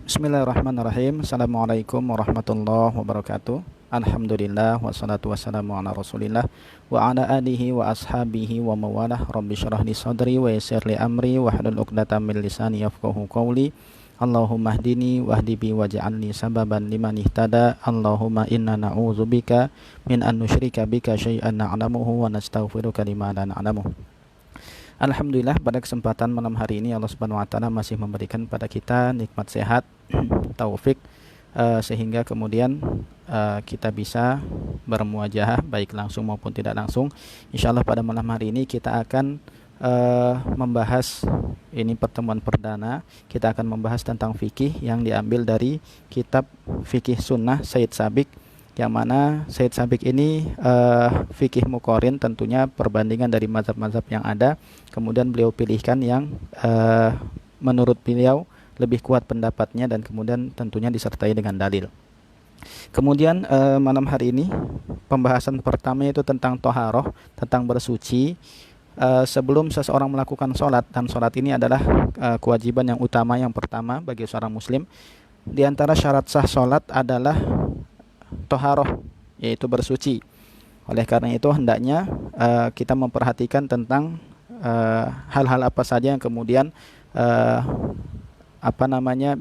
Bismillahirrahmanirrahim. Assalamualaikum warahmatullahi wabarakatuh. Alhamdulillah wassalatu wassalamu ala Rasulillah wa ala alihi wa ashabihi wa mawalah. Rabbi syrah li sadri wa yassir li amri wa hlul 'uqdatam min lisani yafqahu qawli. Allahumma hdini wahdi bi waj'alni sababan liman ihtada. Allahumma inna na'udzubika min an nusyrika bika syai'an na'lamuhu wa nastaghfiruka lima la na'lamuh. Alhamdulillah, pada kesempatan malam hari ini Allah Subhanahu wa taala masih memberikan pada kita nikmat sehat, taufik, sehingga kemudian kita bisa bermuajahah baik langsung maupun tidak langsung. Insyaallah pada malam hari ini kita akan membahas, ini pertemuan perdana, kita akan membahas tentang fikih yang diambil dari kitab Fikih Sunnah Said Sabiq, yang mana Said Sabiq ini fikih muqarin, tentunya perbandingan dari mazhab-mazhab yang ada, kemudian beliau pilihkan yang menurut beliau lebih kuat pendapatnya dan kemudian tentunya disertai dengan dalil. Kemudian malam hari ini pembahasan pertama itu tentang toharoh, tentang bersuci. Sebelum seseorang melakukan sholat, dan sholat ini adalah kewajiban yang utama yang pertama bagi seorang muslim. Di antara syarat sah sholat adalah toharoh, yaitu bersuci. Oleh karena itu hendaknya kita memperhatikan tentang hal-hal apa saja yang kemudian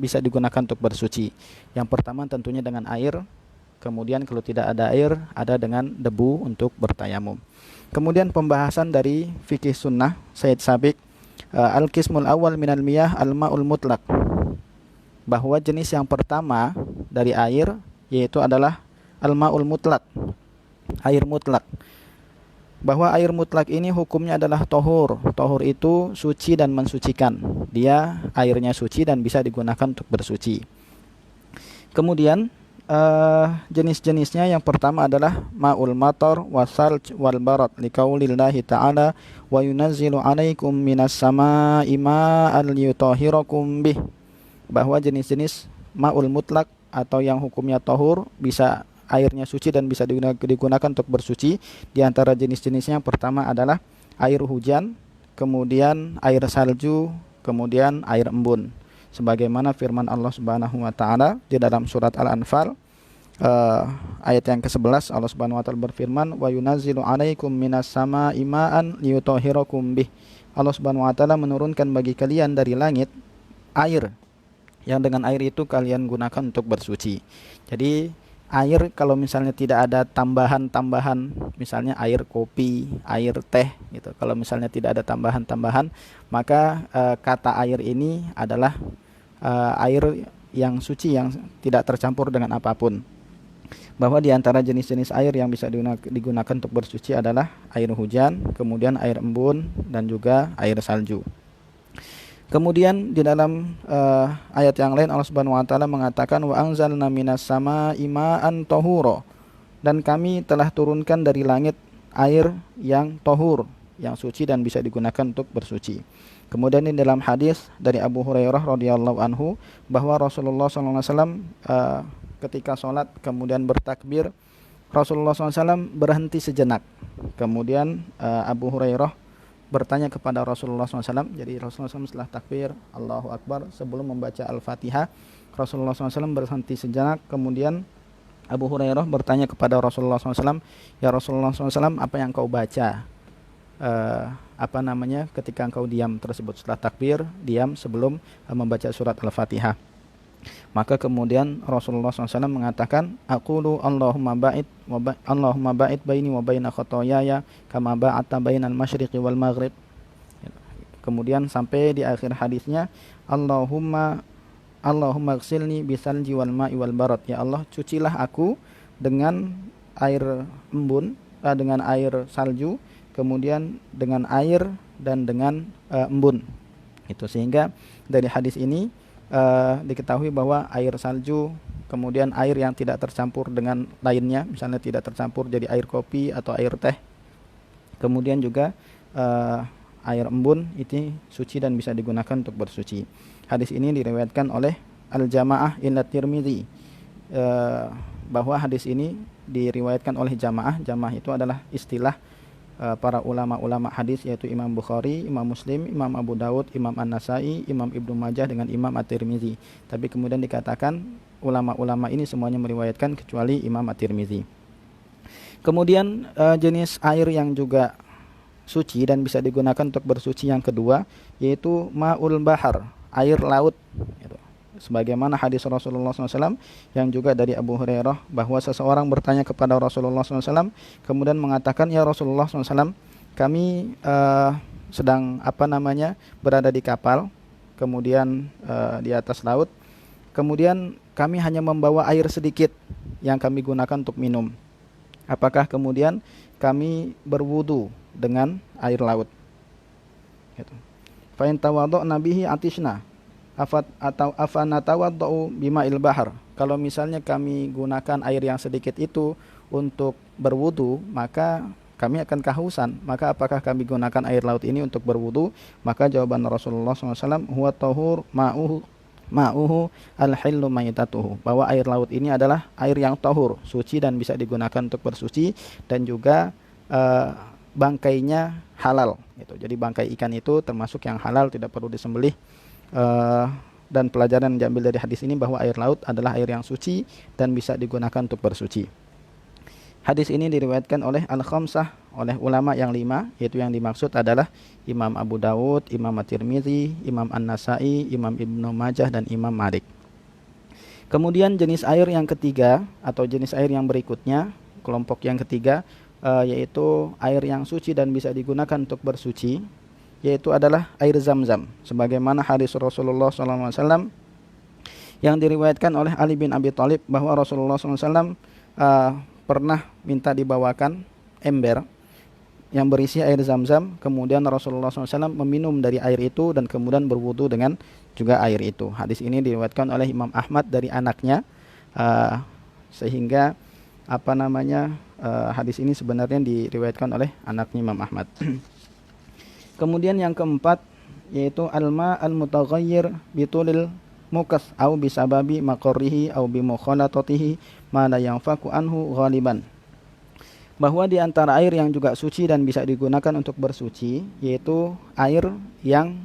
bisa digunakan untuk bersuci. Yang pertama tentunya dengan air, kemudian kalau tidak ada air, ada dengan debu untuk bertayamum. Kemudian pembahasan dari fikih sunnah Said Sabiq, al-qismul awal minal miyah al-ma'ul mutlaq, bahwa jenis yang pertama dari air yaitu adalah al-ma'ul mutlaq, air mutlak. Bahwa air mutlak ini hukumnya adalah tohur. Tohur itu suci dan mensucikan. Dia airnya suci dan bisa digunakan untuk bersuci. Kemudian jenis-jenisnya yang pertama adalah ma'ul matar wasalj wal barat, liqaulillahi ta'ala wa yunazzilu 'alaikum minas samaa'i ma'an liyutahhirakum bih. Bahwa jenis-jenis ma'ul mutlak atau yang hukumnya tohur, bisa airnya suci dan bisa digunakan untuk bersuci. Di antara jenis-jenisnya yang pertama adalah air hujan, kemudian air salju, kemudian air embun. Sebagaimana firman Allah Subhanahu wa taala di dalam surat Al-Anfal ayat yang ke-11, Allah Subhanahu wa taala berfirman, "Wa yunazzilu 'alaikum minas samaa'i ma'an liyutahhirakum bih." Allah Subhanahu wa taala menurunkan bagi kalian dari langit air, yang dengan air itu kalian gunakan untuk bersuci. Jadi air kalau misalnya tidak ada tambahan-tambahan, misalnya air kopi, air teh gitu. Kalau misalnya tidak ada tambahan-tambahan, maka kata air ini adalah air yang suci, yang tidak tercampur dengan apapun. Bahwa di antara jenis-jenis air yang bisa digunakan untuk bersuci adalah air hujan, kemudian air embun, dan juga air salju. Kemudian di dalam ayat yang lain Allah Subhanahu wa taala mengatakan wa anzalna minas samaa'i ma'an tahura, dan kami telah turunkan dari langit air yang tahur, yang suci dan bisa digunakan untuk bersuci. Kemudian di dalam hadis dari Abu Hurairah radhiyallahu anhu bahwa Rasulullah SAW ketika sholat kemudian bertakbir, Rasulullah SAW berhenti sejenak. Kemudian Abu Hurairah bertanya kepada Rasulullah SAW. Jadi Rasulullah SAW setelah takbir Allahu Akbar, sebelum membaca Al-Fatihah, Rasulullah SAW berhenti sejenak. Kemudian Abu Hurairah bertanya kepada Rasulullah SAW, ya Rasulullah SAW, apa yang kau baca ketika engkau diam tersebut, setelah takbir diam sebelum membaca surat Al-Fatihah. Maka kemudian Rasulullah SAW mengatakan, aqulu Allahumma ba'id baini wa baina khotoyaya kama ba'atta bainal masyriqi wal maghrib. Kemudian sampai di akhir hadisnya, Allahumma ghsilni bisalji wal ma'i wal barat. Ya Allah, cucilah aku dengan air embun, dengan air salju, kemudian dengan air dan dengan embun. Itu sehingga dari hadis ini diketahui bahwa air salju, kemudian air yang tidak tercampur dengan lainnya, misalnya tidak tercampur jadi air kopi atau air teh, kemudian juga air embun itu suci dan bisa digunakan untuk bersuci. Hadis ini diriwayatkan oleh Al-Jamaah ila Tirmidzi, bahwa hadis ini diriwayatkan oleh jamaah. Jamaah itu adalah istilah para ulama-ulama hadis, yaitu Imam Bukhari, Imam Muslim, Imam Abu Dawud, Imam An-Nasai, Imam Ibnu Majah dengan Imam At-Tirmizi. Tapi kemudian dikatakan ulama-ulama ini semuanya meriwayatkan kecuali Imam At-Tirmizi. Kemudian jenis air yang juga suci dan bisa digunakan untuk bersuci yang kedua yaitu ma'ul bahar, air laut. Sebagaimana hadis Rasulullah SAW yang juga dari Abu Hurairah, bahwa seseorang bertanya kepada Rasulullah SAW kemudian mengatakan, ya Rasulullah SAW, kami sedang berada di kapal, kemudian di atas laut, kemudian kami hanya membawa air sedikit yang kami gunakan untuk minum. Apakah kemudian kami berwudu dengan air laut? Fa in tawaddo'na bihi atishna atau afanatawaddau bima'il bahar. Kalau misalnya kami gunakan air yang sedikit itu untuk berwudu, maka kami akan kehausan. Maka apakah kami gunakan air laut ini untuk berwudu? Maka jawaban Rasulullah SAW, huwa tahur ma'uhu al-hillu maytatuhu, bahwa air laut ini adalah air yang tahur, suci dan bisa digunakan untuk bersuci, dan juga bangkainya halal. Jadi bangkai ikan itu termasuk yang halal, tidak perlu disembelih. Dan pelajaran yang diambil dari hadis ini bahwa air laut adalah air yang suci dan bisa digunakan untuk bersuci. Hadis ini diriwayatkan oleh Al-Khamsah, oleh ulama yang 5, yaitu yang dimaksud adalah Imam Abu Dawud, Imam At-Tirmizi, Imam An-Nasai, Imam Ibnu Majah, dan Imam Malik. Kemudian jenis air yang ketiga atau jenis air yang berikutnya, kelompok yang ketiga, yaitu air yang suci dan bisa digunakan untuk bersuci, yaitu adalah air Zam-Zam, sebagaimana hadis Rasulullah SAW yang diriwayatkan oleh Ali bin Abi Thalib, bahwa Rasulullah SAW pernah minta dibawakan ember yang berisi air Zam-Zam, kemudian Rasulullah SAW meminum dari air itu dan kemudian berwudu dengan juga air itu. Hadis ini diriwayatkan oleh Imam Ahmad dari anaknya, sehingga hadis ini sebenarnya diriwayatkan oleh anaknya Imam Ahmad. Kemudian yang keempat yaitu alma al-mutaghayyir bitulil mukas au bisababi maqarrihi au bimukhalatatihi ma la yanfaku anhu ghaliban. Bahwa di antara air yang juga suci dan bisa digunakan untuk bersuci yaitu air yang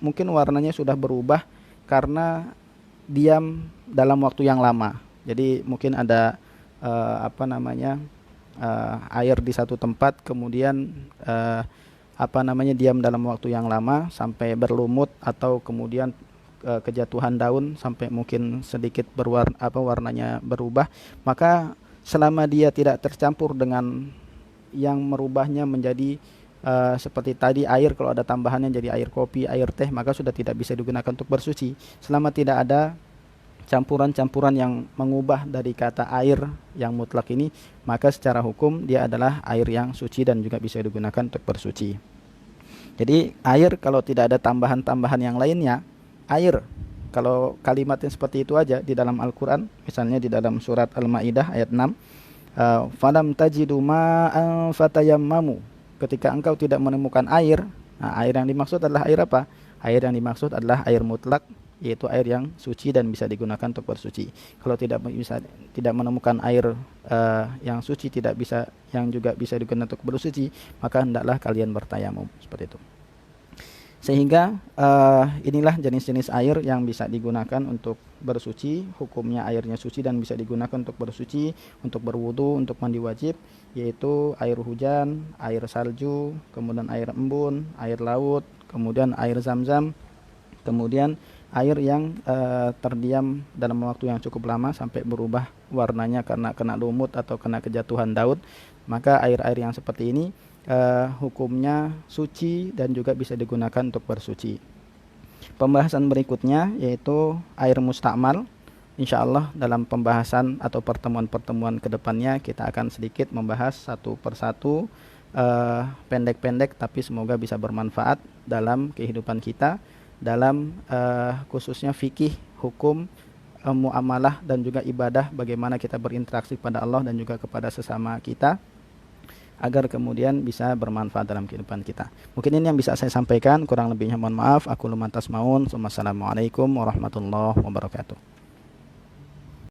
mungkin warnanya sudah berubah karena diam dalam waktu yang lama. Jadi mungkin ada air di satu tempat, kemudian diam dalam waktu yang lama sampai berlumut, atau kemudian kejatuhan daun sampai mungkin sedikit warnanya berubah, maka selama dia tidak tercampur dengan yang merubahnya menjadi seperti tadi air, kalau ada tambahannya jadi air kopi, air teh, maka sudah tidak bisa digunakan untuk bersuci. Selama tidak ada campuran-campuran yang mengubah dari kata air yang mutlak ini, maka secara hukum dia adalah air yang suci dan juga bisa digunakan untuk bersuci. Jadi air kalau tidak ada tambahan-tambahan yang lainnya, air kalau kalimatnya seperti itu aja di dalam Al-Quran, misalnya di dalam surat Al-Ma'idah ayat 6, falam tajidu ma'an fatayammamu, ketika engkau tidak menemukan air, nah air yang dimaksud adalah air apa? Air yang dimaksud adalah air mutlak, yaitu air yang suci dan bisa digunakan untuk bersuci. Kalau tidak menemukan air yang suci, yang juga bisa digunakan untuk bersuci, maka hendaklah kalian bertayamum, seperti itu. Sehingga inilah jenis-jenis air yang bisa digunakan untuk bersuci. Hukumnya airnya suci dan bisa digunakan untuk bersuci, untuk berwudu, untuk mandi wajib, yaitu air hujan, air salju, kemudian air embun, air laut, kemudian air Zam-Zam, kemudian air yang terdiam dalam waktu yang cukup lama sampai berubah warnanya karena kena lumut atau kena kejatuhan daun, maka air-air yang seperti ini hukumnya suci dan juga bisa digunakan untuk bersuci. Pembahasan berikutnya yaitu air mustakmal. Insyaallah dalam pembahasan atau pertemuan-pertemuan kedepannya kita akan sedikit membahas satu persatu, pendek-pendek tapi semoga bisa bermanfaat dalam kehidupan kita, dalam khususnya fikih, hukum, muamalah dan juga ibadah, bagaimana kita berinteraksi kepada Allah dan juga kepada sesama kita, agar kemudian bisa bermanfaat dalam kehidupan kita. Mungkin ini yang bisa saya sampaikan, kurang lebihnya mohon maaf. Aku lumantas maun. Wassalamualaikum warahmatullahi wabarakatuh.